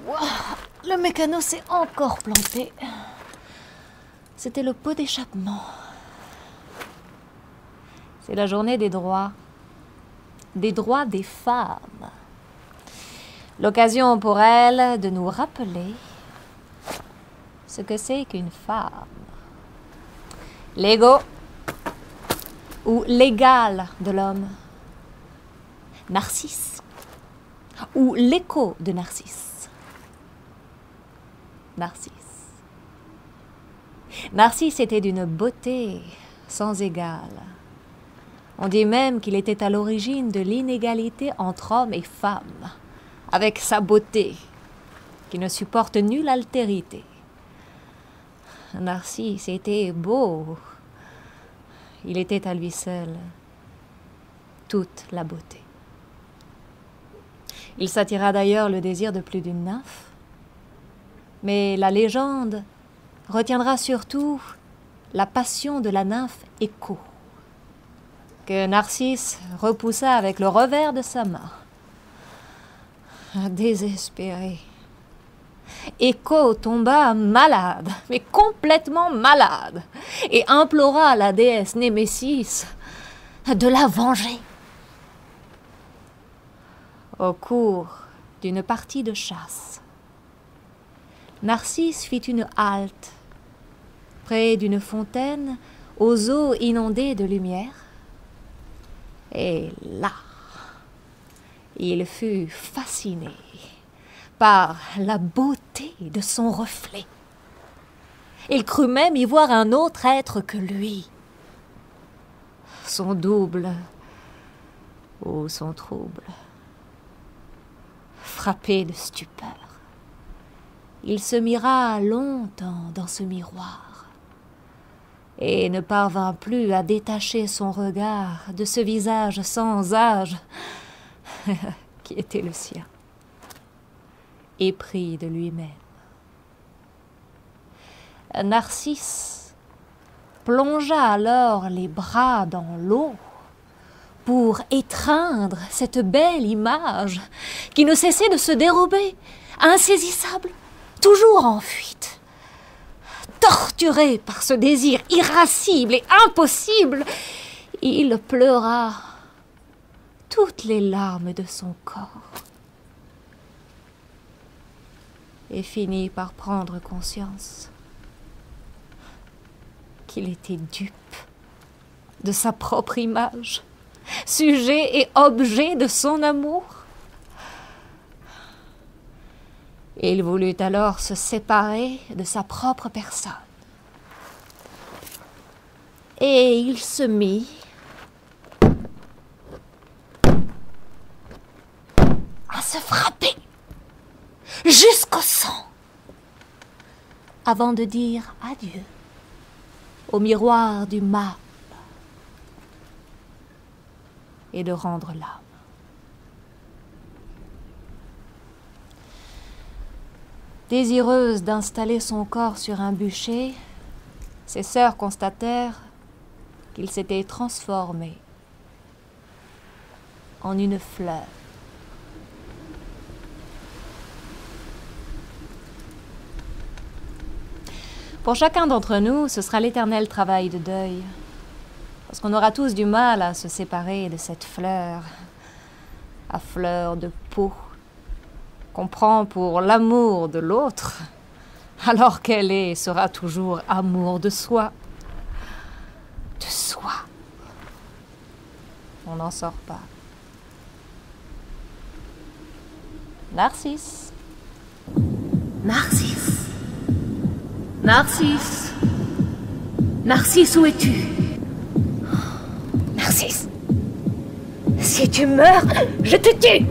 Wow, le mécano s'est encore planté. C'était le pot d'échappement. C'est la journée des droits. Des droits des femmes. L'occasion pour elles de nous rappeler ce que c'est qu'une femme. L'ego ou l'égal de l'homme. Narcisse ou l'écho de Narcisse. Narcisse. Narcisse était d'une beauté sans égale. On dit même qu'il était à l'origine de l'inégalité entre hommes et femmes, avec sa beauté, qui ne supporte nulle altérité. Narcisse était beau. Il était à lui seul toute la beauté. Il s'attira d'ailleurs le désir de plus d'une nymphe, mais la légende retiendra surtout la passion de la nymphe Écho, que Narcisse repoussa avec le revers de sa main. Désespéré, Écho tomba malade, mais complètement malade, et implora la déesse Némésis de la venger. Au cours d'une partie de chasse, Narcisse fit une halte près d'une fontaine aux eaux inondées de lumière, et là, il fut fasciné par la beauté de son reflet. Il crut même y voir un autre être que lui, son double ou son trouble. Frappé de stupeur, il se mira longtemps dans ce miroir et ne parvint plus à détacher son regard de ce visage sans âge qui était le sien, épris de lui-même. Narcisse plongea alors les bras dans l'eau pour étreindre cette belle image qui ne cessait de se dérober, insaisissable, toujours en fuite. Torturé par ce désir irascible et impossible, il pleura toutes les larmes de son corps et finit par prendre conscience qu'il était dupe de sa propre image, sujet et objet de son amour. Il voulut alors se séparer de sa propre personne. Et il se mit à se frapper jusqu'au sang avant de dire adieu au miroir du mât et de rendre l'âme. Désireuse d'installer son corps sur un bûcher, ses sœurs constatèrent qu'il s'était transformé en une fleur. Pour chacun d'entre nous, ce sera l'éternel travail de deuil, parce qu'on aura tous du mal à se séparer de cette fleur, à fleur de peau, qu'on prend pour l'amour de l'autre, alors qu'elle est et sera toujours amour de soi. De soi. On n'en sort pas. Narcisse. Narcisse. Narcisse. Narcisse, où es-tu? Narcisse. Si tu meurs, je te tue.